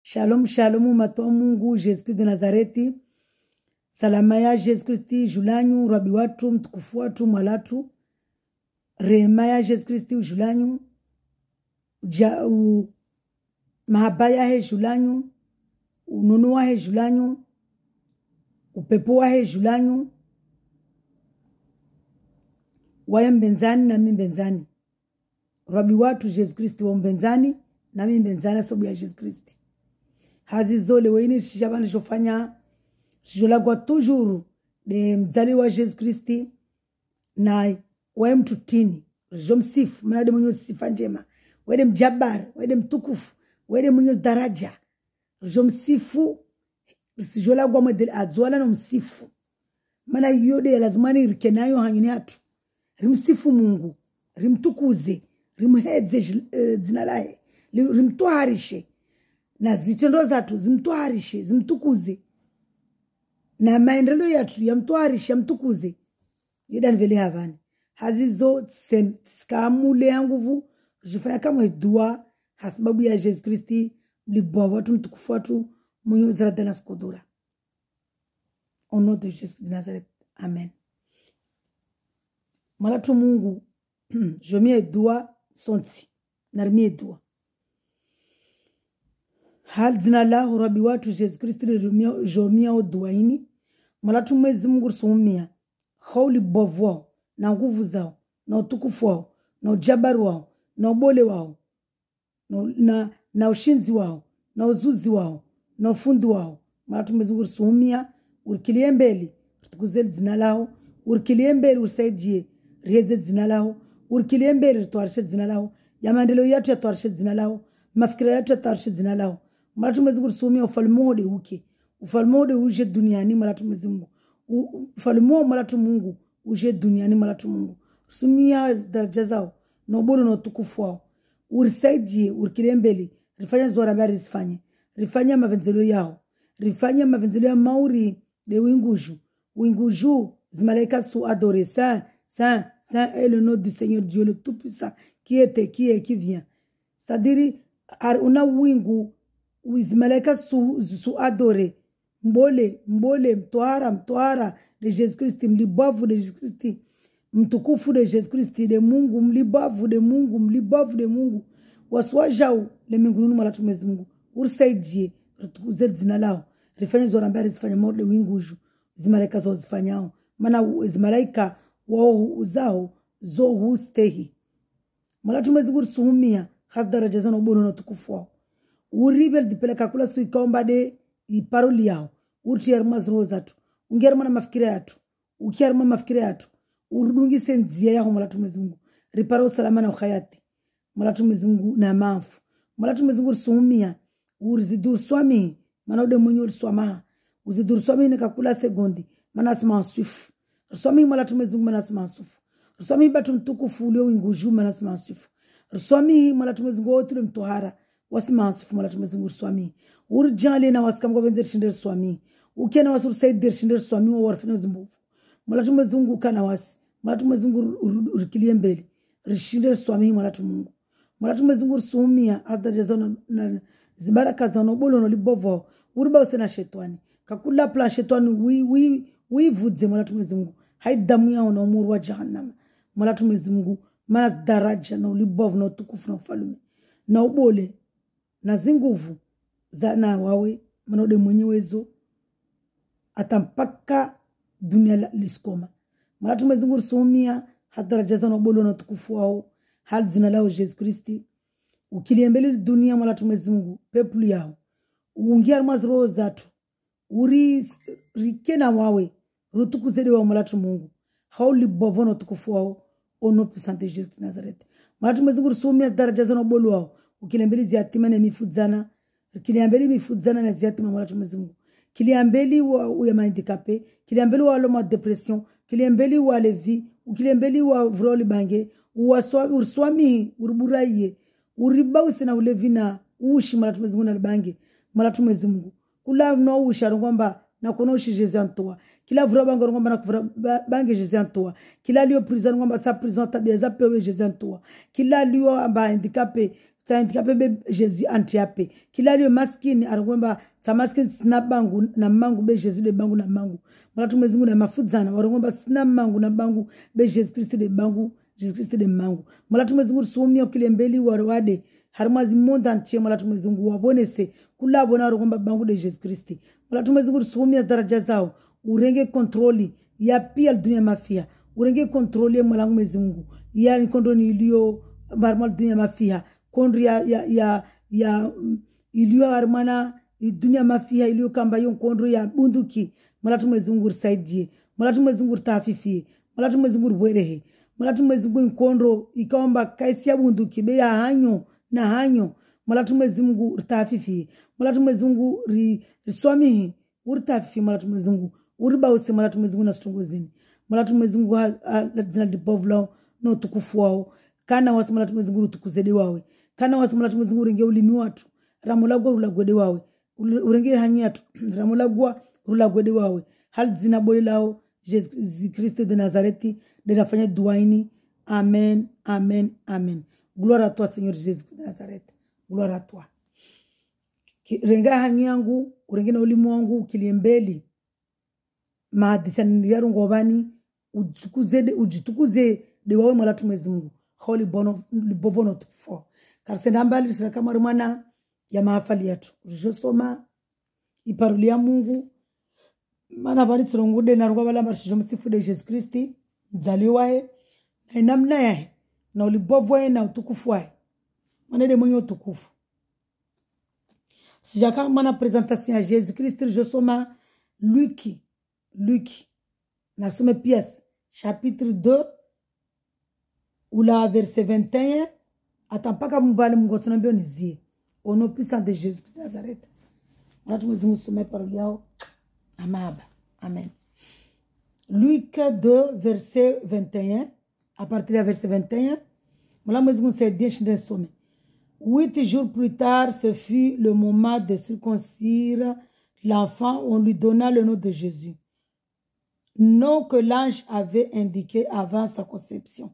Shalom, shalom, matwa Mungu, Yesu Kristo de Nazareti. Salama ya Yesu Kristo, julanyu, rabi watu, mtukufu watu, mwalatu. Rehema ya Yesu Kristo, julanyu. Mahaba ya he julanyu. Unono wa he julanyu. Upepo wa he julanyu. Waya mbenzani na mbenzani. Rabi watu Yesu Kristo wa mbenzani na mbenzani sababu ya Yesu Kristo. Hazi zole weini shishabani shofanya shijolagwa tujuru de mzali wa Yesu Kristi na wae mtutini jomsifu mnade mwenye sifa njema wede mjabar wede mtukufu wede mwenye daraja jomsifu sijolagwa model adzwala no msifu mana yode lazimani rikenayo hangini hatu rimsifu Mungu rimtukuze rimhedze dzina lahe rimtoharishe na zitendo zatu zimtwarishe zimtukuze na maendeleo yetu yamtwarishe mtukuze yeda nivele havani hazizo skamule nguvu jifanya kama dua hasababu ya Yesu Kristi libwa watu mtukufu watu mwenye zrada na skodura au nom de Jésus de Nazareth amen. Malatu Mungu jomie dua sonti narmie dua hal dzina lahu rabi watu Yesu Kristo jomia oduaini malatu mwezi Mungu sumia khawli bovu na nguvu zao na utukufu wao na ujabaru wao na ubole wao na ushinzi wao na uzuzi wao na ufundi wao malatu mwezi Mungu sumia urkilie mbele tukuze dzina lahu urkilie mbele usaidie riheze dzina lahu urkilie mbele twarishe dzina lahu ya maendeleo yetu yatwarishe dzina lahu mafikira yetu yatwarishe dzina lahu malatu mwezi Mungu sumia ufalme wode uke ufalme wode uje duniani malatu mwezi Mungu ufalme malatu Mungu uje duniani malatu Mungu sumia daraja zao na ubolo na utukufu wao urisaidie urkilie mbele rifanya zora bari zifanye rifanya mavenzelo yao rifanya mavenzelo ya mauri de winguju zimalaika su adorer saint est le nom du Seigneur Dieu le tout-puissant qui était qui est qui vient c'est-à-dire una wingu uzimalaika su adorer mbole mtwara de Jésus Christ mlibavu de Jésus Christ mtukufu de Jésus Christ de Mungu mlibavu de Mungu waswajau le mbinguni malatu mwezi Mungu ursaidie rutukuze dzina lao rifanye zora mbari zifanye morde winguju zimalaika zo zifanyao maana zimalaika wao zao zo hustehi malatu mwezi Mungu suhumia hadaraja zao bono na tukufu wao uribel dipeleka kula sui kaomba de iparoli yao urtierma zrozatu ungerma na mafikira yatu ukierma mafikira yatu urudungi senzia yao malatu mwezi Mungu riparo salama na khayati malatu mwezi Mungu na mafu malatu mwezi Mungu suhumia urzidur swami maana ode mwenye urswama uzidur swami nikakula sekondi maana asma swift swami malatu mwezi Mungu maana asma swift swami batu mtukufu ulio winguju maana asma swift swami malatu mwezi Mungu otule mtohara wasima sufu malatu mwezi Mungu swami urjali na wasikamgo benzer shinder swami ukena wasur saidir shinder swami wa warfino zimbufu malatu mwezi Mungu kana wasi malatu mwezi Mungu urkilie mbele rishinder swami malatu mwezi Mungu sumia adaraja zao na zibaraka zao na bolo no libovo urba usena shetani kakula plan shetani wi vudze malatu mwezi Mungu haidamu yao na umuru wa jahannam malatu mwezi Mungu maana daraja na ulibovu na utukufu na ufalme na ubole na zinguvu za na wawe manode mwenyewezo atampaka dunia liskoma malatu mwezi Mungu sumia hadaraja za nobolo na tukufu wao hal zina lao Yesu Kristi ukiliembele dunia malatu mwezi Mungu peplu yao uungia mazro zatu uri rikena wawe rutukuzede wa malatu Mungu hauli bovono tukufu wao ono puissant de Jésus de Nazareth malatu mwezi Mungu sumia daraja za nobolo wao ukiliambeli ziatima na mifudzana kiliambeli mifudzana na ziatima malatu mwezi Mungu kiliambeli wa ya handicapé kiliambeli wa loma depression kiliambeli wa levi ukiliambeli wa vroli bange urswami urburaye uriba usina ulevi na ushi malatu mwezi Mungu na bange malatu mwezi Mungu kula no usha ngomba na kono ushi Jésus antoa kila vro bange ngomba na kuvra bange Jésus antoa kila lio prison ngomba sa prison tabia za pewe Jésus antoa kila lio amba handicapé handicapé be Jésus antiape kila liyo maskini arongomba tsa maskini sina bangu na mangu be Jésus de bangu na mangu mulatu Mwenyezi Mungu na mafudzana warongomba sina mangu na bangu be Jésus Christ de bangu Jésus Christ de mangu mulatu Mwenyezi Mungu sumia kilembeli warwade harmazi monde entier mulatu Mwenyezi Mungu wabonese kula bona warongomba bangu de Jésus Christ mulatu Mwenyezi Mungu sumia daraja zao urenge kontroli ya pia dunia mafia urenge kontroli ya mwanangu Mwenyezi Mungu ya kondoni iliyo barmal dunia mafia kondri ya iliyo armana dunia mafia iliyo kamba yon kondri ya bunduki mulatu Mwenyezi Mungu saidie mulatu Mwenyezi Mungu tafifie mulatu Mwenyezi Mungu bwerehe mulatu Mwenyezi Mungu kondro ikaomba kaisi ya bunduki be ya hanyo na hanyo mulatu Mwenyezi Mungu tafifie mulatu Mwenyezi Mungu riswamihi urtafifi mulatu Mwenyezi Mungu uriba use mulatu Mwenyezi Mungu na stungozini mulatu Mwenyezi Mungu zina dibovlao no tukufu wao kana wasi mulatu Mwenyezi Mungu tukuzede wawe kana wasi mulatu Mwenyezi Mungu urenge ulimi watu ramulagwa ulagwede wawe urenge hanyatu ramulagwa ulagwede wawe hal zina boli lao Jesus Christ de Nazareti de nafanya duaini amen amen amen gloire à toi Seigneur Jésus de Nazareth gloire à toi renga hanyangu urenge na ulimi wangu kiliembeli maadisani yaro ngobani ujitukuze de wawe mulatu Mwenyezi Mungu holy bovono tukufo karsenda mbali sira kama rumana ya mahafali yetu josoma iparuli ya Mungu mana bali trongude na rungwa bala marisho msifu de Jesus Christi mzaliwae na inamna yae na ulibovoe na utukufu wae manede mwenye utukufu sijaka mana presentation ya Jesus Christi josoma Luc na some pièce chapitre 2 ou la verset 21 attends pas ka mbali mngotona mbio nizie au nom puissant de Jésus de Nazareth mulatu Mwenyezi Mungu some parole yao amaba amen Luc 2 verset 21 à partir du verset 21 mulatu Mwenyezi Mungu c'est bien chinde some 8 jours plus tard ce fut le moment de circoncire l'enfant. On lui donna le nom de Jésus, nom que l'ange avait indiqué avant sa conception.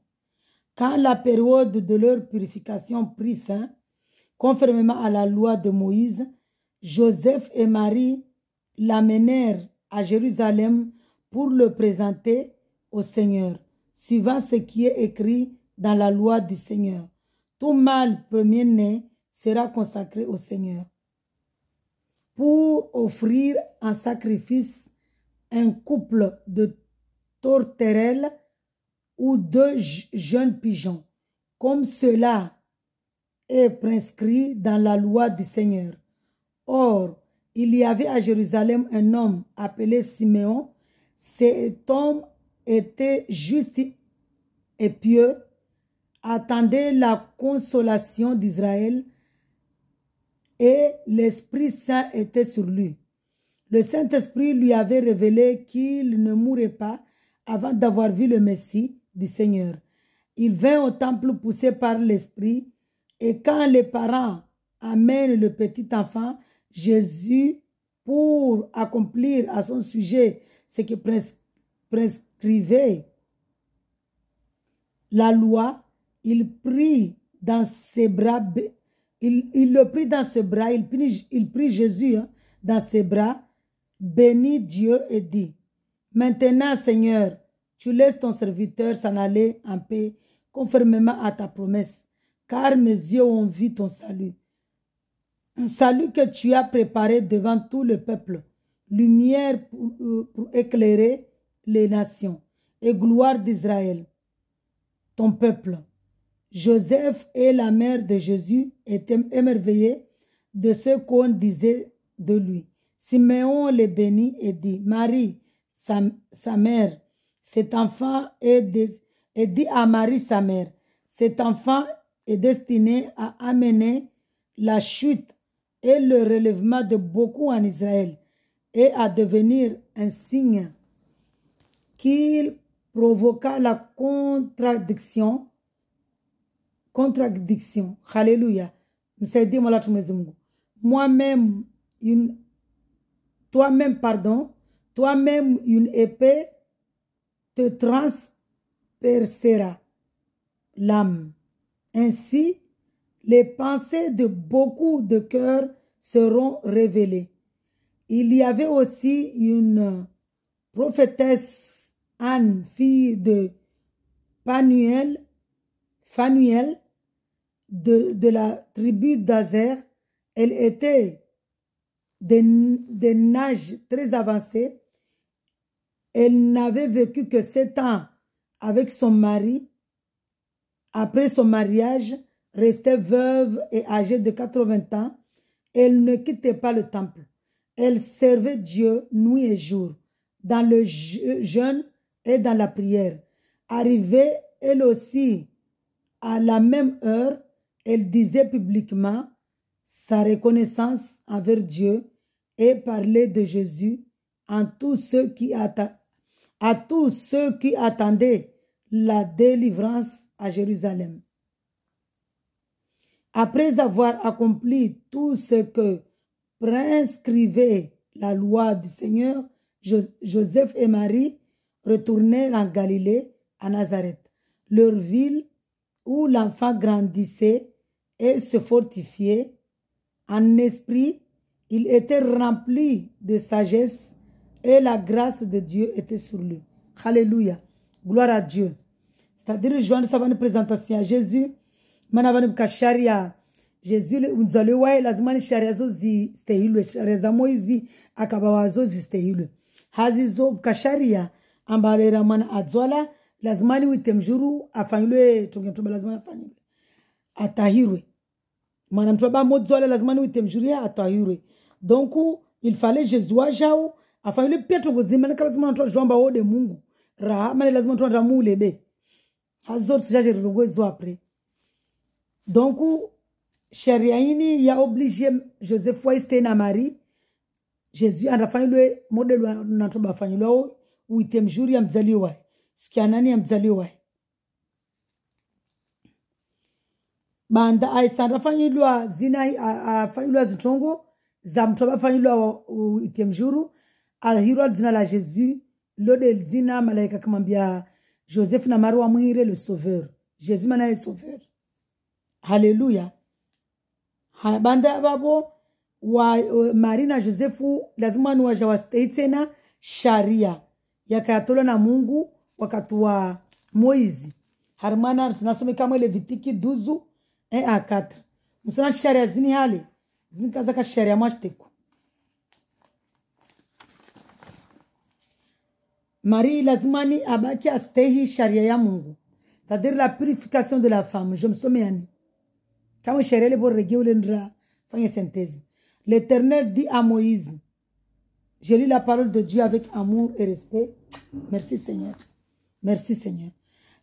Quand la période de leur purification prit fin, conformément à la loi de Moïse, Joseph et Marie l'amenèrent à Jérusalem pour le présenter au Seigneur, suivant ce qui est écrit dans la loi du Seigneur. Tout mâle premier-né sera consacré au Seigneur pour offrir en sacrifice un couple de tourterelles ou 2 jeunes pigeons, comme cela est prescrit dans la loi du Seigneur. Or, il y avait à Jérusalem un homme appelé Siméon. Cet homme était juste et pieux, attendait la consolation d'Israël, et l'Esprit Saint était sur lui. Le Saint-Esprit lui avait révélé qu'il ne mourrait pas avant d'avoir vu le Messie du Seigneur. Il vint au temple poussé par l'Esprit, et quand les parents amènent le petit enfant Jésus pour accomplir à son sujet ce que prescrivait la loi, il prit dans ses bras, il le prit dans ses bras, il prit Jésus dans ses bras, bénit Dieu et dit: Maintenant, Seigneur, tu laisses ton serviteur s'en aller en paix, conformément à ta promesse, car mes yeux ont vu ton salut. Un salut que tu as préparé devant tout le peuple, lumière pour éclairer les nations et gloire d'Israël, ton peuple. Joseph et la mère de Jésus étaient émerveillés de ce qu'on disait de lui. Siméon les bénit et dit: Marie, sa mère, cet enfant et dit à Marie, sa mère, cet enfant est destiné à amener la chute et le relèvement de beaucoup en Israël et à devenir un signe qu'il provoqua la contradiction. Alléluia. Toi-même, une épée te transpercera l'âme. Ainsi, Les pensées de beaucoup de cœurs seront révélées. Il y avait aussi une prophétesse Anne, fille de Phanuel, de la tribu d'Azer. Elle était d'un âge très avancé. Elle n'avait vécu que 7 ans avec son mari. Après son mariage, restait veuve et âgée de 80 ans. Elle ne quittait pas le temple. Elle servait Dieu nuit et jour, dans le jeûne et dans la prière. Arrivée, elle aussi, à la même heure, elle disait publiquement sa reconnaissance envers Dieu et parlait de Jésus à tous ceux qui attendaient la délivrance à Jérusalem. Après avoir accompli tout ce que prescrivait la loi du Seigneur, Joseph et Marie retournèrent en Galilée, à Nazareth, leur ville où l'enfant grandissait et se fortifiait. En esprit, il était rempli de sagesse et la grâce de Dieu était sur lui. Alléluia. Gloire à Dieu. C'est-à-dire, Joanne, ça va une présentation à Jésus. Manavani kasharia Jésus unzale wae lazima ni sharia zo zistehilwe, sharia za Moizi akabawa zo zistehilwe. Hazi zo kasharia ambalera mana adzwala lazima ni witemjuru afanyilwe tungemtoba lazima afanyilwe atahirwe. Mana mtoba modzwala lazima ni witemjuru ya atahirwe. Donc il fallait Jésus ajao afanyilwe Petro gozima na lazima mtoba jomba ode Mungu. Rahama lazima mtoba ramule be. Hazo tsaje rongozo après. Donc, Chériaini y a obligé Joseph Waiste na Marie. Jésus a fait le modèle de notre famille où il était jour ya mzaliwa. Ce qui a nani ya mzaliwa. Banda aisanda famille zina a famille zitongo za mtoba famille où il était jour a hiro zina la Jésus lo del zina malaika kamambia Joseph na Marie wa muhire le sauveur. Jésus mana est sauveur. Hallelujah. Banda babo wa Marina Josefu lazima ni wajawastei tena sharia yakatola na Mungu wakati wa Moizi. Harmana tunasoma kama Levitiki 12 à 4. Msona sharia zini hali zini kaza ka sharia mashteko. Marie lazima ni abaki astehi sharia ya Mungu. C'est-à-dire la purification de la femme. Je me souviens. Quand l'Éternel dit à Moïse, je lis la parole de Dieu avec amour et respect. Merci Seigneur. Merci Seigneur.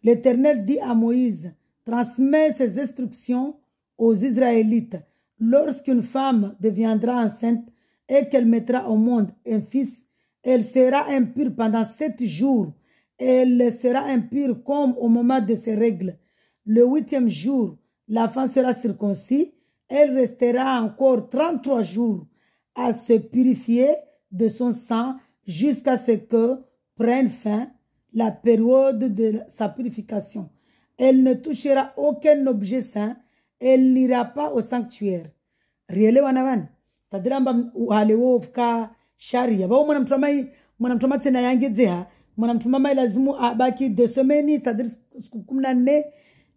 L'Éternel dit à Moïse, transmets ses instructions aux Israélites. Lorsqu'une femme deviendra enceinte et qu'elle mettra au monde un fils, elle sera impure pendant 7 jours. Elle sera impure comme au moment de ses règles. Le 8e jour, la femme sera circoncis. Elle restera encore 33 jours à se purifier de son sang jusqu'à ce que prenne fin la période de sa purification. Elle ne touchera aucun objet saint. Elle n'ira pas au sanctuaire. Riele wanavan. C'est-à-dire halewo ka sharia. Ba mwanamtoma tena yangezeha. Mwanamtoma lazimu abaki 2 semaines, c'est-à-dire siku 14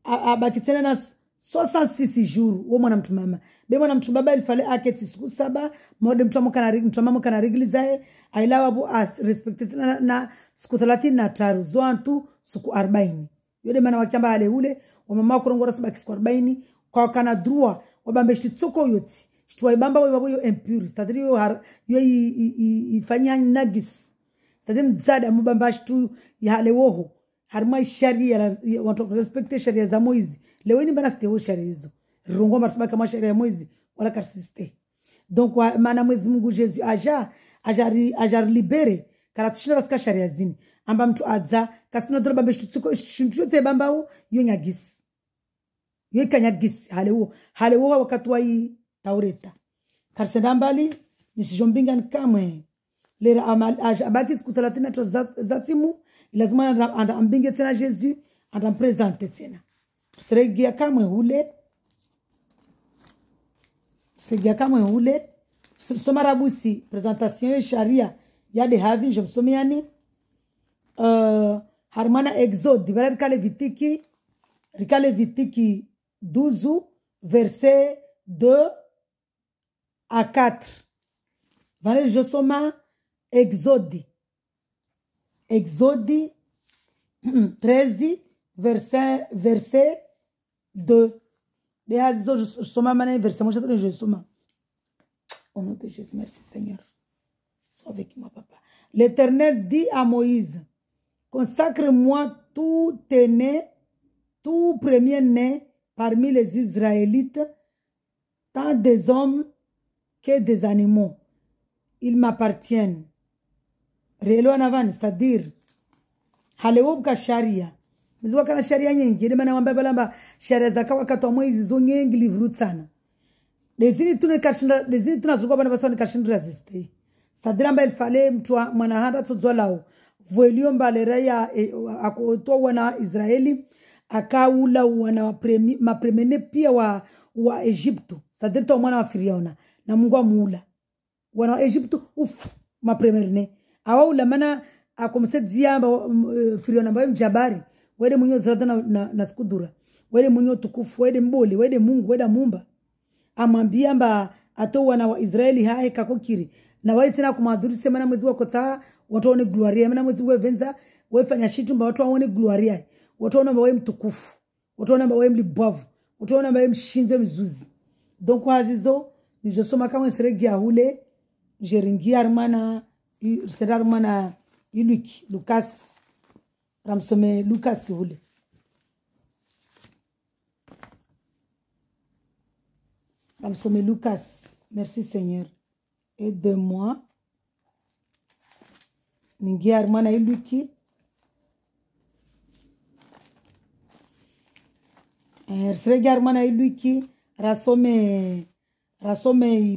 abaki tena na 66 jours wo mwanamtuma. Be mwanamtuma baba ilifale aketi siku 7 mode mtoma kana reglizae ailawa bu as respecte na siku 33 zoantu siku 40. Yode mana wakamba ale ule wa mama kurongora sabaki siku 40 kwa kana droit wabambe shitsoko yoti. Shitwa ibamba wabo yo impure, c'est-à-dire yo ifanya nagis. C'est-à-dire mzada mubamba shitu ya lewoho. Harma sharia watu respecte sharia za Moizi. Leweni bana steo sharia hizo. Rongo marasaba kama sharia ya Moizi wala karsiste. Donc mana Mwezi Mungu Jésus ajar libere kala tushina raska sharia zini. Amba mtu adza kasina droba beshu tsuko shuntu bamba u yo nyagis. Yo kanyagis halewo wakati wa Taureta. Karsenda mbali nisijombinga nkamwe. Lera abaki siku 33 za simu lazima ambinge tena Jésus atampresente tena. Seregia kamwe hule c'est kama ule soma rabusi présentation sharia ya de havi je msomiani harmana exode bara rikale vitiki 12 verset 2 à 4 vale je soma exode 13 verset 2 de hazizo je soma mana verset moi je soma au nom de Jésus. Merci Seigneur. Sois avec moi, papa. L'Éternel dit à Moïse, consacre-moi tout aîné, tout premier-né parmi les Israélites, tant des hommes que des animaux. Ils m'appartiennent. Rélo en avant, c'est-à-dire, halewobka sharia. Mziwa kana sharia nyingi. Ile mana wambeba lamba sharia zaka wakati wa Moïse zo nyingi livru sana. Dezini tunazuka bana basani kashindra ziste. Sadramba il fallait mtua manahanda tuzwalao. Vuelio mbalera ya akotoa wana Israeli akaula wana mapremene pia wa Egypto. C'est-à-dire to mwana wa Firiona na Mungu amuula. Wana wa Egypto mapremene. Awaula mana akomse dziamba Firiona mbaye mjabari. Wede munyo zrada na skudura. Wede munyo tukufu, wede mboli, wede Mungu, wede mumba. Amwambia mba ato wana wa Israeli hae kakokiri na wai tena kumadhuri semana mwezi wako taa watu waone gloria mena mwezi wevenza wefanya shitu mba watu waone gloria watu waone mba we mtukufu watu waone mba we mlibavu watu waone mba we mshinze mzuzi donc hazizo nijosoma kama seregi ya hule jeringi armana iluki Lucas ramsome Lucas hule Ramsome Lucas, merci Seigneur. Aide-moi. Ningi armana iluki. Seregi armana iluki. Rasome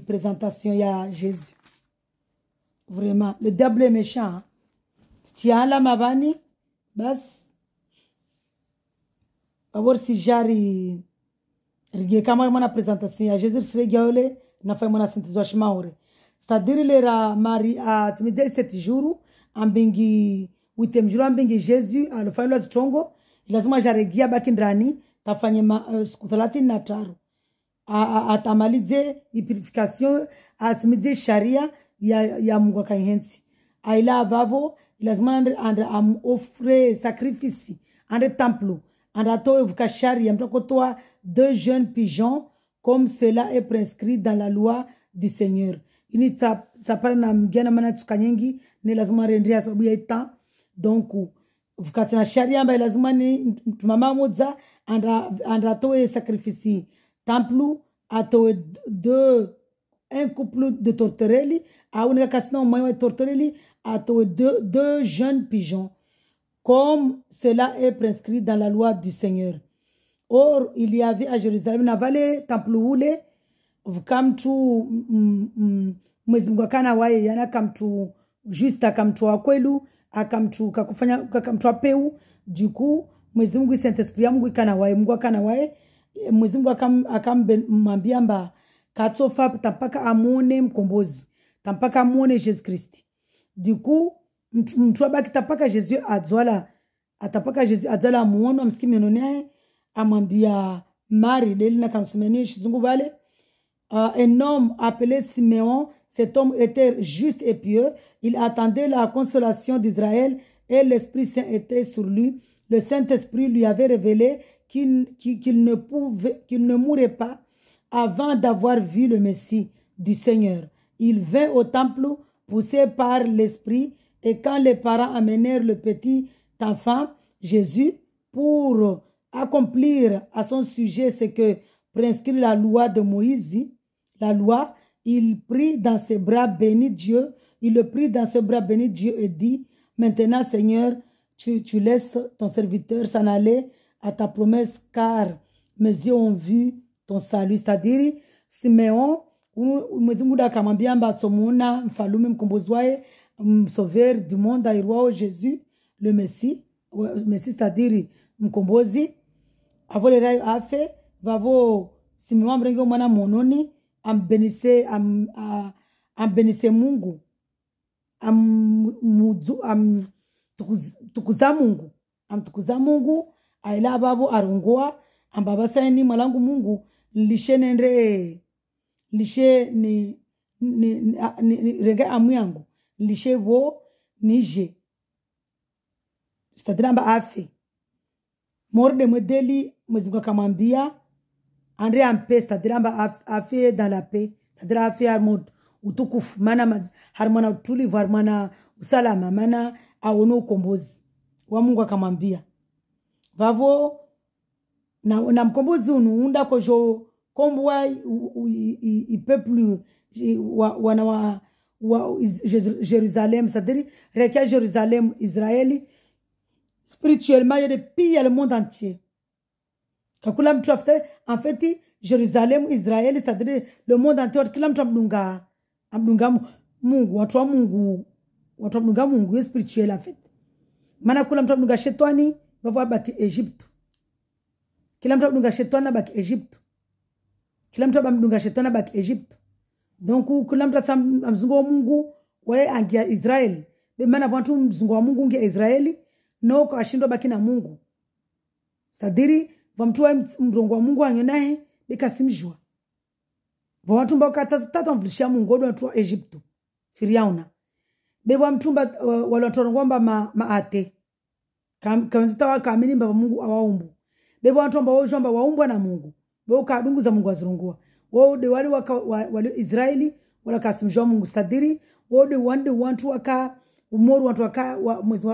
présentation ya Jésus. Vraiment, le diable est méchant. Tiens la mabani, bas. A voir si jari. Rige kama mwana présentation ya Jésus sregiole na fa mwana sintizo shimaure c'est-à-dire le ra mari a timidia 7 jours ambingi witem jours ambingi Jésus alofanya strongo lazima jaregia baki ndani tafanye siku 35 atamalize purification asimidie sharia ya Mungu kaihensi aila vavo lazima and offre sacrifice and temple and ato evuka sharia mtokotoa 2 jeunes pigeons, comme cela est prescrit dans la loi du Seigneur. Ini sapara na mgena mana tukanyengi, ne lazima rendria sababu ya ita. Donc, vukati na sharia mba lazima ni mama moza, andra towe sacrifici temple, atowe un couple de tortorelli, a unika kasina umayo tortorelli, atowe 2 jeunes pigeons, comme cela est prescrit dans la loi du Seigneur. Or, il y avait à Jérusalem, navale temple ule, vkamtu mwezi mgwakana wae, yana kamtu juste akamtu akwelu, akamtu kakufanya, kakamtu apeu, du coup, mwezi mungu Saint-Esprit ya mungu ikana wae, mgwakana wae, mwezi mungu akamwambia mba, katofa tampaka amone mkombozi, tampaka amone Jésus Christ. Du coup, mtu abaki tapaka Jésus adzwala, atapaka Jésus adzwala muono, amsiki menone amambia Marie delina kamsumeni shizungu vale un homme appelé Siméon. Cet homme était juste et pieux, il attendait la consolation d'Israël et l'Esprit Saint était sur lui. Le Saint-Esprit lui avait révélé qu'il ne mourrait pas avant d'avoir vu le Messie du Seigneur. Il vint au temple poussé par l'Esprit, et quand les parents amenèrent le petit enfant Jésus pour accomplir à son sujet ce que prescrit la loi de Moïse, la loi, il prit dans ses bras béni Dieu, il le prit dans ses bras béni Dieu et dit, maintenant Seigneur, tu laisses ton serviteur s'en aller à ta promesse, car mes yeux ont vu ton salut. C'est-à-dire, Siméon, mwezimuda kamambia mbatsomuna mfalume mkombozwae sauveur du monde airwao Jésus le Messie, c'est-à-dire mkombozi avolera afe vavo Simeon mrengo mwana mononi ambenise Mungu, tukuza Mungu, amtukuza Mungu, aila babu arungua, ambaba saini malangu Mungu, lishe ni rege amu yangu, lishe wo nije. C'est-à-dire amba afe. Morde modeli, mwezingu akamwambia, André en paix, c'est-à-dire amba afe dans la paix, c'est-à-dire afe harmod utukufu, mana harmona utulivu, harmona usalama, mana awono ukombozi. Wa Mungu akamwambia. Vavo, na mkombozi unuunda kojo kombwa i peuple wana Jérusalem, c'est-à-dire rekia Jérusalem, Israeli, spirituellement, il y a des pays le monde entier. En fait, Jérusalem, Israël, c'est-à-dire le monde entier, Mungu, spirituel en fait. Mana kula mtu abdunga shetani, bavo abaki Egypte. Kila mtu abdunga shetani abaki Egypte. Kila mtu abdunga shetani abaki Egypte. Donc, kula mtu amzungu wa Mungu, wae angia Israel. Mana wantu mzungu wa Mungu ngia Israeli, no kwa shindo baki na Mungu. Sadiri, vamtuwa mrongo wa Mungu wangenahe, beka simjua. Vamtu mba wakatata mvulishia Mungu, wadu wantuwa Egypto. Firiauna. Bewa mtumba wala watorongwamba maate. Kamzita wakamini mba Mungu awaumbu. Bewa mtumba wajomba waumbwa na Mungu. Bewa kadungu za Mungu wazirungua. Wode wali Israeli, wala kasimjua Mungu. Sadiri, wode wantu waka umoru wantu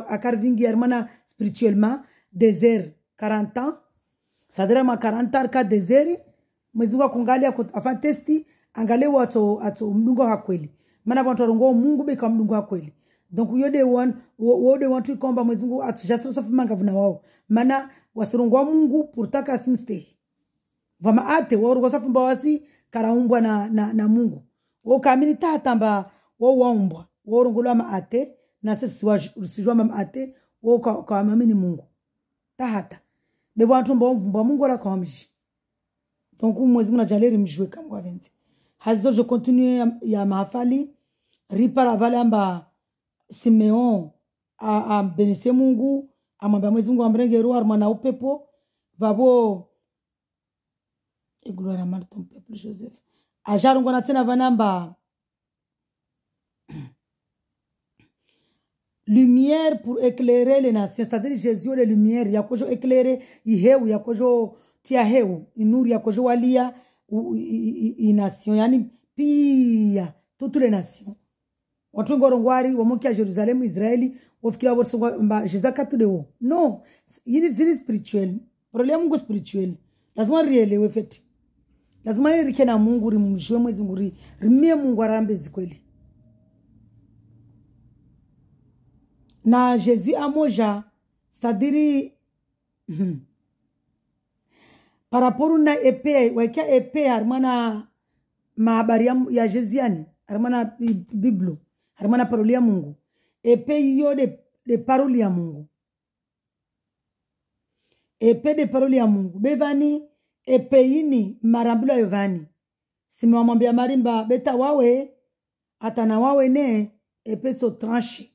akarvingi hermana spirituellement désert 40 ans sadira ma 40 ans ka désert mwezinga kungalia afan testi angalia watu mdungo wa kweli maana watu warongo Mungu beka mdungo wa kweli donc wode wantu ikomba mwezingu atujasro sofu manga vuna wao maana wasirongo Mungu purtaka simstay vama ate warongo sofu mbawasi karaumbwa na Mungu wao kamini tatamba wao waumbwa warongo ma ate na sisi sijua mama ate wao kwa mamini Mungu tahata bebo watu mbao Mungu wala kwa mji donc mwezi mna jaleri mjue kama venzi hazo je continue ya mahafali ripara vale amba Simeon a benese Mungu amwambia mwezi Mungu amrenge roho mwana upepo vabo et gloire à mal ton peuple Joseph ajarungo na tena vanamba lumière pour éclairer les nations, c'est-à-dire Jésus les lumières, ya kojo éclairer iheu, ya kojo tia heu, inuri ya kojo walia i nation, yani pia toutes les nations. Watu ngorongwari wamokia Jerusalem, Israeli, wafikira worsongwa mba Jésus katudeo. Non, yini zini spirituel. Problème Mungu spirituel. Lazima rielewe feti. Lazima rike na Mungu rimjue mwezi Mungu rimie Mungu arambe zikweli. Na Jésus amoja, c'est-à-dire par rapport na épée, wakia épée harmana mahabari ya Jésus yani, harmana Biblo, harmana paroli ya Mungu. Épée yo de paroli ya Mungu. Épée de paroli ya Mungu. Bevani épée ini marambula yovani. Simwamwambia marimba beta wawe atana wawe ne épée so tranche.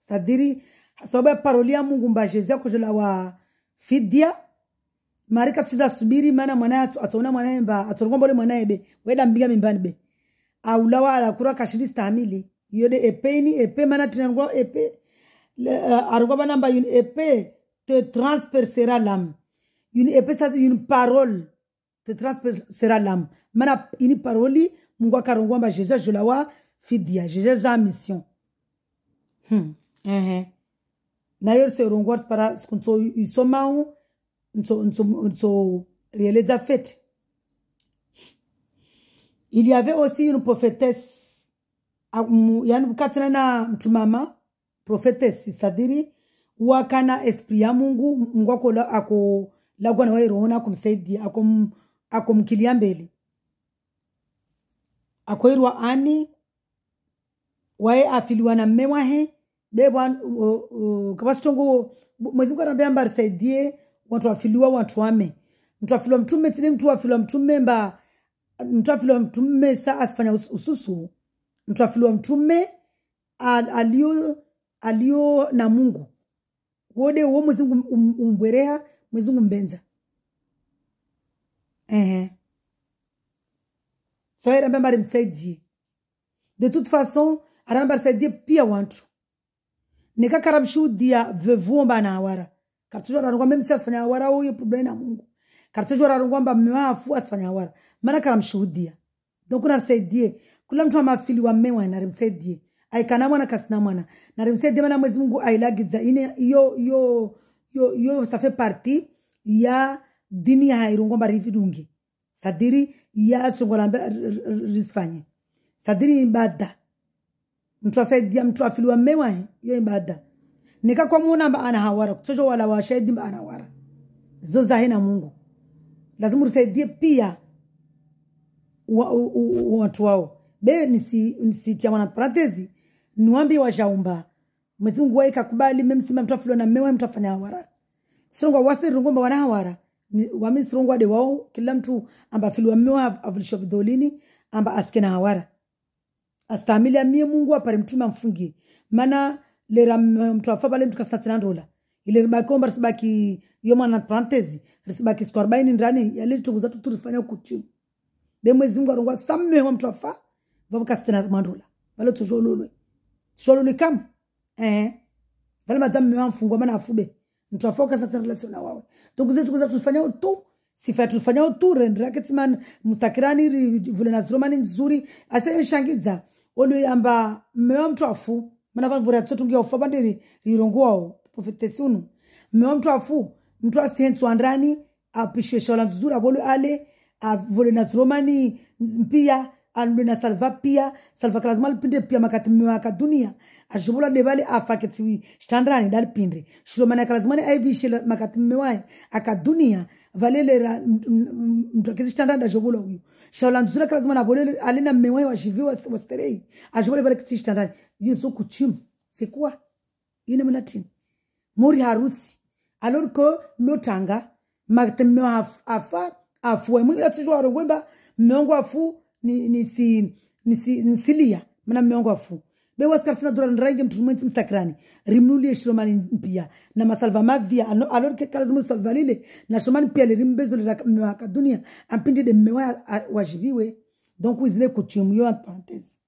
C'est-à-dire, sababu paroli ya Mungu mba Jésus yako jela wa fidia marika tsida subiri mana mwana atona mwana mba atongo bole mwana ebe weda mbiga mimbani be aulawa ala kura kashidi stamili yode epe mana tunango epe argo bana mba une épée te transpercera l'âme une épée c'est une parole te transpercera l'âme mana ini paroli Mungu akarongo mba Jésus jela wa fidia Jésus a mission na yor se rongwart para skunso isomao nso réaliser fait. Il y avait aussi une prophétesse yani katina na mtumama prophétesse c'est-à-dire wakana esprit ya Mungu ako lagwa na wairona kumsaidia akomkilia mbele akoirwa ani wae afiliwa na mmewa he bebwa kabastongo mwezi Mungu anambia mba risaidie watu afiliwa watu wame mtu afiliwa mtume tini mtu afiliwa mtume mba mtafili wa mtume saa asifanya ususu. Mtafili wa mtume alio na Mungu. Wode uo mwezingu umbwerea, mwezingu mbenza. So era mbari msaidie. De toute façon, ara mbari msaidie pia wantu. Nika karamshudia vevu mba na awara. Kartujo rarungwa mimi si asifanya awara uye problemi na Mungu. Kartujo rarungwa mba mmewafu asifanya awara. Mana karamshudia. Donc unarisaidia. Kula mtu wa mafili wa mewa narimsaidia. Aikana mwana kasina mwana. Narimsaidia mana mwezi Mungu ailagiza. Yo ça fait partie ya dini ya hairungwa mba rividungi. Sadiri ya stongolambe risfanye. Sadiri ibada. Mtu asaidia mtu afili wa mewa yo ibada. Nika kwa muona mba anahawara. Kutojo wala washahidi mba anahawara. Zoza hena Mungu. Lazima usaidie pia watu wao. Be nisi tia wana paratezi. Nuambi wajaumba. Mwezi Mungu wae kakubali. Memsima mtu afili na mewa mtu afanya hawara. Sirungwa wasi rungomba wana hawara. Wami sirungwa de wao. Kila mtu amba afili wa mewa avulisho vidolini. Amba aske na hawara. Astamili ya mie Mungu wapari mtume mfungi. Mana lera mtu afabale mtu kasatina ndola. Ile ribaki omba risibaki yoma na parantezi. Risibaki siku 40 ndani. Yale tukuza tuturifanya kuchimu. Be mwezi Mungu arungwa samme wa mtu afa. Vavu kasatina mandola. Vale tujolulwe. Tujolulwe kama. Vale madamu mewa mfungwa mana afube. Mtu afa kasatina relation na wawe. Tukuza tufanya utu. Sifa tufanya utu. Rendraketi man mustakirani vule na zromani nzuri. Asa yoshangiza. Olu amba mewa mtu afu. Mana vore atotungia ufa bandiri rirongo wao. Profetesi unu. Mewa mtu afu. Mtu asihentu andrani. Apishe shola nzuri. Abolu ale. Vole na zromani mpia. Anule na salva pia. Salva kalazima pinde pia makati mewa akadunia. Ajubula debali afaketi shtandrani dali pindri. Shuromani kalazimani aibishe makati mewa akadunia. Valele mtu akezi shtandrani ajubula huyu. Shaula nzuri kalazima na bolele alina mewa wa jivi wa sterei. Ajubula vale kiti shtandrani. Yesu kuchimu. C'est quoi? Yine mnatini. Muri harusi. Alors que lotanga makati mewa afu. Mwingi la tijua warongwemba meongo afu nisilia. Mana meongo afu. Bewa skarsina dura nrange mtu mwenti mstakrani. Rimnulie shiromani mpia. Na masalva mavia. Alors que kalazimu salva lile. Na shiromani pia le rimbezo le mewa kadunia. Ampindi de mewa wajibiwe. Donc wizile kuchimu yo entre parenthèse.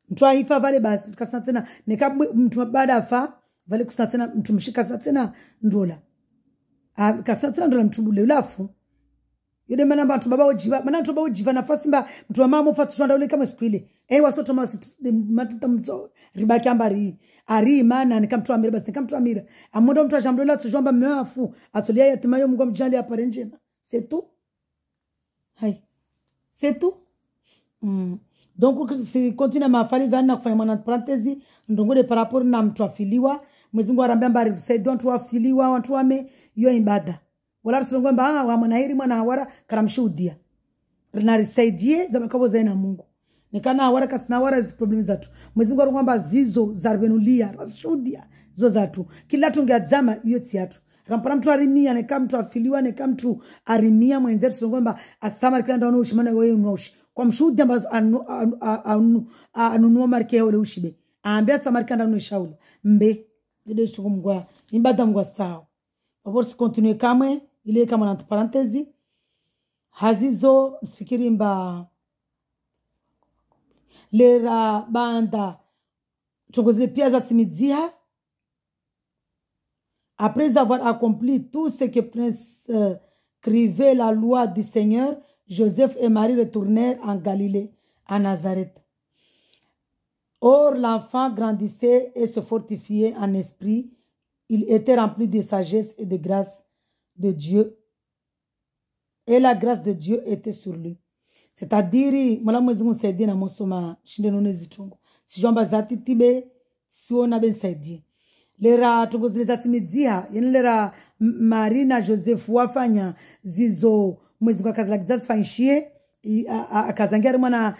Mtu hifa vale basi. Kasana tena. Neka mtu baada afa. Vale kusana tena. Mtu mshika tena ndola. Kasana tena ndola mtu bule ulafu. Yode mana mba baba ojiva. Mana mtu baba ojiva nafasi mba. Mtu wa mama ufa tushanda ule kama siku ile. Wasoto matuta mto. Ribaki ambari. Ari imana. Nika mtu amira basi. Nika mtu amira. Amundo mtu wa jamdola tujomba mewafu. Atulia ya timayo mungu mjali hapa renjema. C'est tout. Hai. C'est tout. Donc, si continue ma fali vana kufanya mwana parentesi. Ndongole par rapport na mtu afiliwa. Mwezi Mungu arambia mbari. Saidia watu afiliwa. Watu wame. Yo imbada. Wala rusulungu mba wa mwanahiri mwana hawara karamshudia. Rinarisaidie za makabo zaina Mungu. Nikana hawara kasina hawara zi problemi zatu. Mwezi Mungu arungwamba zizo zarbenulia. Rashudia. Zo zatu. Kila tungia zama yoti yatu. Rampara mtu arimia. Neka mtu afiliwa. Neka mtu arimia. Mwenzeri sulungwamba asama kila ndawano ushimana weye unuoshi. Kwa mshudia mba anunuwa marike ya ule ushibe. Aambia samarika ndawano ushaula. Mbe. Vide shuku mgwa. Imbada mgwa sao. Wapor si continue kamwe. Ile kama na parentesi. Hazizo. Msifikiri mba. Lera banda. Chongozile pia za timidzia. Après avoir accompli tout ce que prescrivait la loi du Seigneur, Joseph et Marie retournèrent en Galilée, à Nazareth. Or, l'enfant grandissait et se fortifiait en esprit. Il était rempli de sagesse et de grâce de Dieu. Et la grâce de Dieu était sur lui. C'est-à-dire, mwana mwezi msaidie na mosoma shinde nune zitungu. Sijomba zati tibe, siona ben saidie. Lera tungo zile zati midzia, yene lera Marie na Joseph wafanya zizo mwezi kwa kazi la kizazi fanyishie, akazangia mwana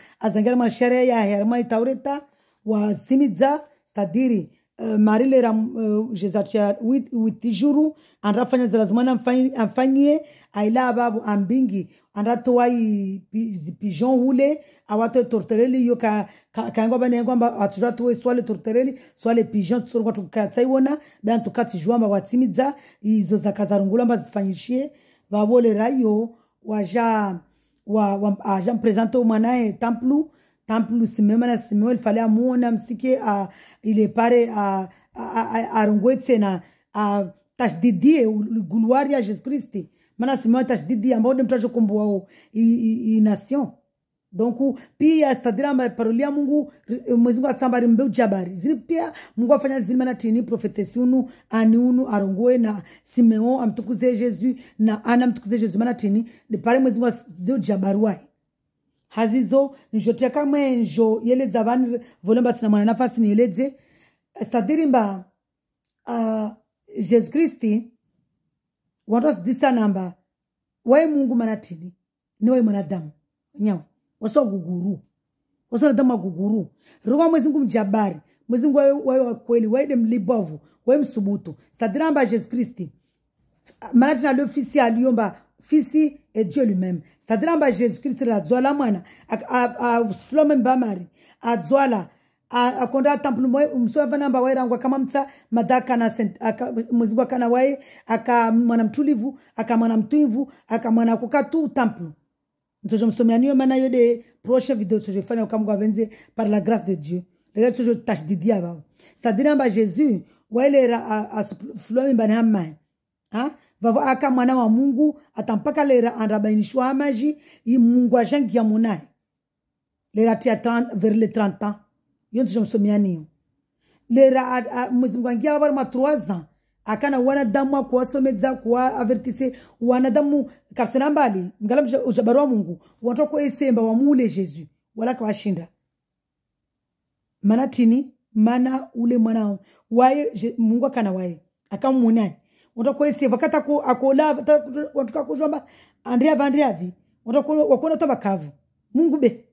sherehe ya hermani taureta, wa simidza, c'est-à-dire, Marie lera Jezatia witi juru, anrafanya zilazumana amfanyie, aila babu ambingi andatoa pigeon hule awato tortereli yo kaangwa bane ngamba atujwa tuwe swale tortereli swale pigeon tsorwa tukatsaiona ben tukati jwamba watsimidza izo zakazarungula mbazifanyishie babole rayo waja aja mpresente umanae templu simema na simema il fallait amuona msike ile pare arungwetse na tashdidie gloire ya Jesus Christ mana simema tashdidie ambao mtaje komboa i nation donc pia stadira parolia Mungu mwezi wa sambari mbeu jabari zili pia Mungu afanya zilima na tini profetesi unu ani unu arongwe na Simeon amtukuze Jesus na ana mtukuze Jesus mana tini de pare mwezi wa zio jabarwai hazizo nijotia kamwe njo yele zavani volomba tina mwana nafasi ni yeleze stadirimba Jesus Christi wantos disa namba wae Mungu mana tini ni wae mwanadamu nyawa waso guguru waso nadama guguru ruwa mwezi ngu mjabari mwezi ngu wae kweli wae dem libovu wae msubutu sadiramba Jesus Christi manatina le fisi aliyomba fisi et Dieu lui-même sadiramba Jesus Christi la dzwala mwana flome mbamari adzwala akonda templu msova namba wae rangwa kama mtsa madaka na mwezi ngu kana wae aka mwana mtulivu aka mwana mtuivu aka mwana kukatu templu. Ntojo msomianio mana yode prochaine vidéo que je fais au Cameroun venze par la grâce de Dieu. Les autres je tâche de dia ba. C'est-à-dire ba Jésus wa ile a flomi bana mai. Ha? Va aka mwana wa Mungu atampaka lera andabainishwa maji i Mungu ajangia munai. Lera tia 30 vers les 30 ans. Yonto je msomianio. Lera muzimwangia ba ma 3 ans. Akana wanadamu kuwasomedza kuwa avertise wanadamu karsena mbali ngala ujabarwa Mungu watoko esemba wa mule Jesus wala kawashinda manatini mana ule mwana wae Mungu akana wae akamunai watoko esemba kata ko akola watuka kujomba Andrea vi watoko wakona toba kavu Mungu be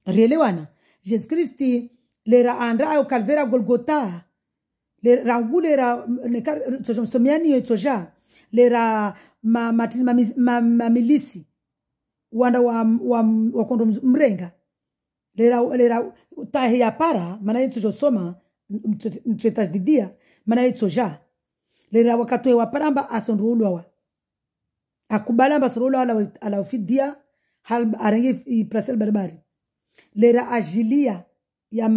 relewana Jesus Christi lera andra au Calvera Golgotha le rangulera ne somiani yetoja lera ma milisi wanda wa kondo mrenga lera tahe ya para mana yeto soma mtretas didia mana yetoja lera wakatwe wa paramba asonrulwa akubalamba sorulwa ala fidia hal arenge i prasel barbari lera agilia ya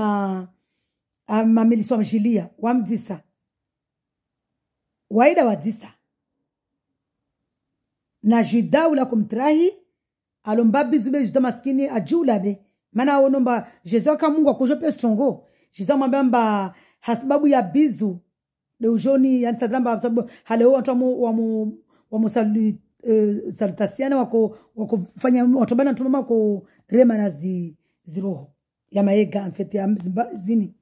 mamiliso amjilia wamdisa waida wadisa na juda ula kumtrahi alombabi zube juda maskini ajulabe mana onomba Jesus aka Mungu akojope strongo Jesus mwambamba hasababu ya bizu de ujoni yani sadrambaba sababu haleo watu wa salutasiana wako fanya watu bana tumama ko rema na ziroho ya maega en fait ya zini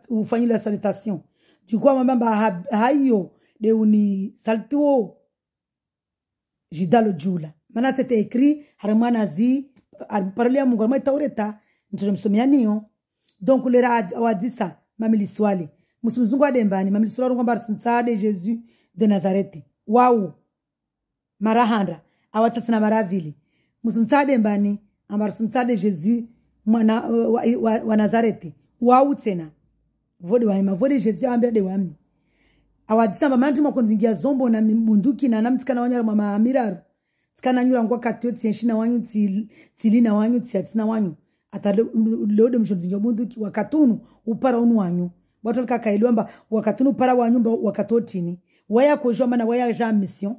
ufanye la salutation du coup mamba hayo de uni saltuo jidalo jula mana c'était écrit haramana zi parole ya Mungu taureta ndio msomianio donc le wadisa mamiliswali musumzungu adembani mamiliswali ngomba sinsade Jesus de Nazareth wao marahanda awatsana maravili musumsade mbani ambar sinsade Jesus mwana wa Nazareth wao tena vode waima vode Jesus ambia de wami awadisamba mantu makonvingia zombo na mbunduki na namtikana wanya mama miraru tikana nyura ngwa katoti yenshina wanyu tilina wanyu tiatina wanyu atalode mshonvingia bunduki wakatunu upara unu wanyu bato kakailomba wakatunu para wanyu wakatotini waya kojoma na waya ja mission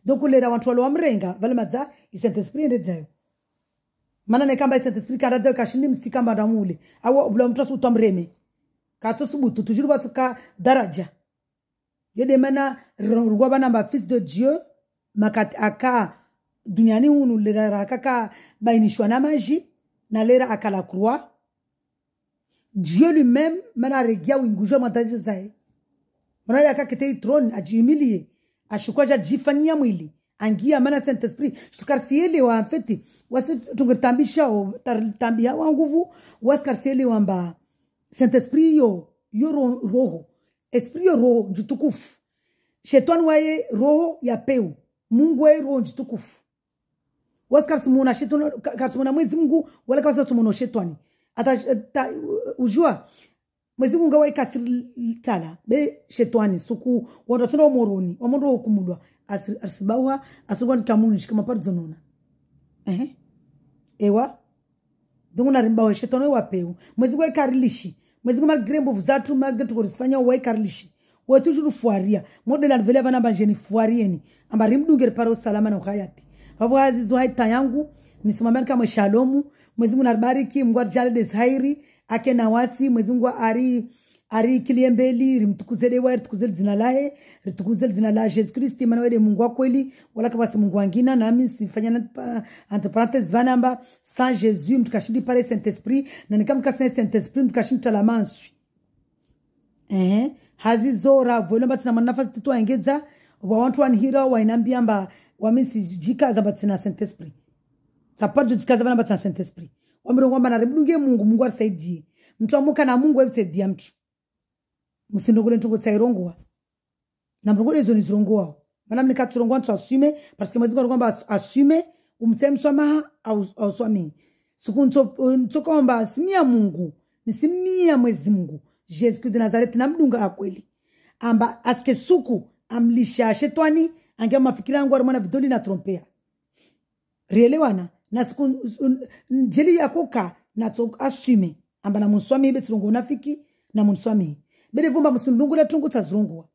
donc lera wantu walo amrenga vale madza Saint Esprit ndedzayo mana ne kamba Saint Esprit karaza kashindi msikamba damule awo bula mtasu utamreme kato subutu tujuru batuka daraja yede mana rugwa bana ba fils de Dieu makati aka duniani hunu lera kaka bainishwa na maji na lera aka la croix Dieu lui-même mana regia wingujo mataji zae mana yaka kete trône ajimilie ashukwaja jifanyia mwili angia mana Saint Esprit shtukarsiele wa en wasi tungirtambisha o tambia wa nguvu waskarsiele wamba Saint Esprit yo roho esprit yo roho njutukufu shetani waye roho ya peu Mungu waye roho njitukufu wasikarisimuna shetani karisimuna mwezi Mungu wala karisimuna shetani ujua mwezi Mungu waye kasirikala be shetani suku wanatona omoroni wamondo okumulwa arsibawa asugwa nikamunishi kama pardonona ewa dunguna rimbawe shetani wa peu mwezi waye karilishi mwezi Mungu malgrembo vuzatu malgrembo kurisifanya waye karilishi wetu juru fuaria modela vile vana banjeni fuarieni amba rimdungere paro salama na hayati vavo hazizo haita yangu nisimamani kama shalomu mwezi Mungu nabariki Mungu ajale deshairi ake na wasi mwezi Mungu ari kiliembeli rimtukuzele wa ritukuzele jina lae ritukuzele jina la Jesus Christ maana wele Mungu wa kweli wala kama si Mungu wangina na mimi sifanya entre parenthèses vanamba sans Jésus mtukashindi pale Saint Esprit na nikamka Saint Esprit mtukashindi talamansu hazizora vole batina manafa titwa engeza wa watu wanhira wa inambia amba wamisi jikaza batina Saint Esprit sapato jikaza bana batina Saint Esprit wamirongo amba na rebudunge Mungu asaidie mtu amuka na Mungu amsaidia mtu musindogole ntungo tsairongoa na mrongole hizo ni zirongoa maana mnikaturongoa mtu asume parce que mwezi kwamba asume umtsemsoma au swami sikunto kwamba simia Mungu ni simia mwezi Mungu Jesus Christ de Nazareth na mdunga akweli amba aske suku amlisha shetani angia mafikira yangu arumana vidoli na trompea rielewana na siku jeli yakoka na tok asume amba na munswami ibe trongo nafiki na munswami bele vumba musundungu la tungu tazurungwa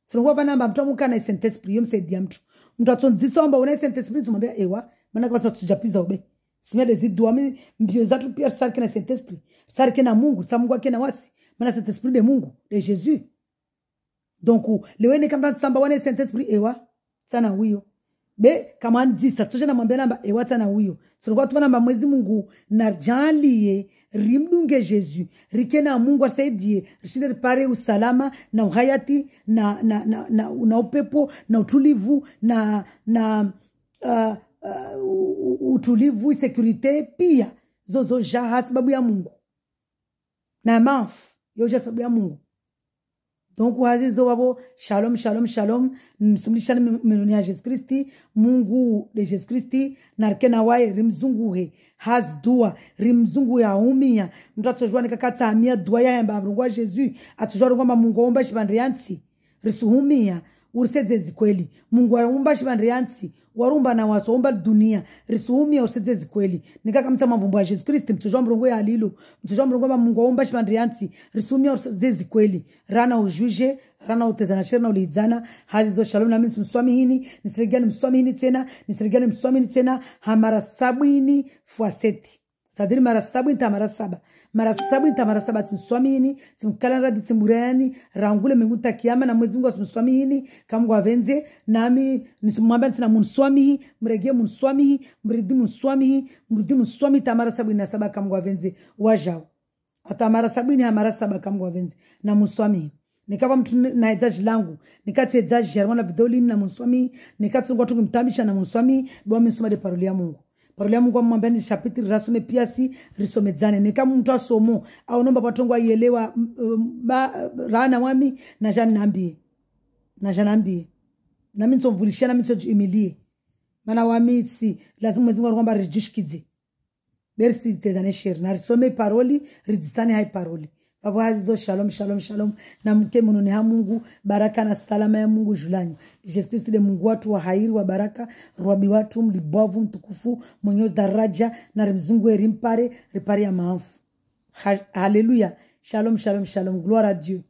sirungwa vana amba mtu amuka na Saint Esprit yomsaidia mtu atonzisa amba una Saint Esprit zimwambia ewa maana kwa sababu tujapiza ube simia dezidwa mbio zatu pia sarki na Saint Esprit sarki na Mungu sa Mungu ake na wasi maana Saint Esprit de Mungu de Jésus donc lewe kama tsamba wana Saint Esprit ewa sana huyo be kama ndisa tosha na mwambia namba ewa sana huyo sirungwa tu namba mwezi Mungu na jalie rimdunge Jésus rikena Mungu asaidie rishinde ripare usalama na uhayati na upepo na utulivu na utulivu securite pia zozo jaha sababu ya Mungu na mafu yoja sababu ya Mungu donc wazizo wabo shalom shalom shalom nisumlisha menoni ya Jesus Christi Mungu de Jesus Christi na rikena wae rimzunguhe hasdua rimzungu ya umia mtu atojua nikakata amia dua ya yamba mrungwa Jesus atojua kwamba Mungu omba shibandriansi risuhumia urseze kweli Mungu aumba shibandriansi warumba na wasomba dunia risuhumia urseze kweli nikaka mta mavumbu ya Jesus Christ mtojua mrungwa ya alilo mtojua mrungwa Mungu aumba shibandriansi risuhumia urseze kweli rana ujuje rana utezana shirna ulizana hazizo shalom na mimi mswami hini nisirigani mswami hini tena nisirigani mswami hini tena hamara sabini fuaseti sadiri mara sabini ta mara saba mara sabini ta mara saba timswami hini timkalanda disimburani rangule menguta kiyama na mwezi Mungu asimswami hini kama kwa venze nami nisumwambia tina munswami mregie munswami mridi munswami ta mara sabini na saba kama kwa venze wajao ata mara sabini ha mara saba kama kwa venze na munswami nikaba mtu na ezaji langu nikati ezaji jarwana vidoli na munswami nikati tungu mtambisha na munswami bwa msoma de parole ya Mungu mwambia ni chapitre rasome piasi risomezane nikama mtu asomo au nomba patongo aielewa rana wami na janambie na mimi nsomvulisha na mimi nsojimilie maana wami si lazima mwezi Mungu kwamba rijishkize bersi tezane share na risome paroli rizisane hai paroli Vavazizo shalom shalom shalom na mke munone ha Mungu baraka na salama ya Mungu julanyu Jesus Christ de Mungu watu wa hairi wa baraka ruabi watu mlibovu mtukufu mwenye daraja na rimzungu erimpare ripare ya maafu haleluya shalom shalom shalom gloire à Dieu.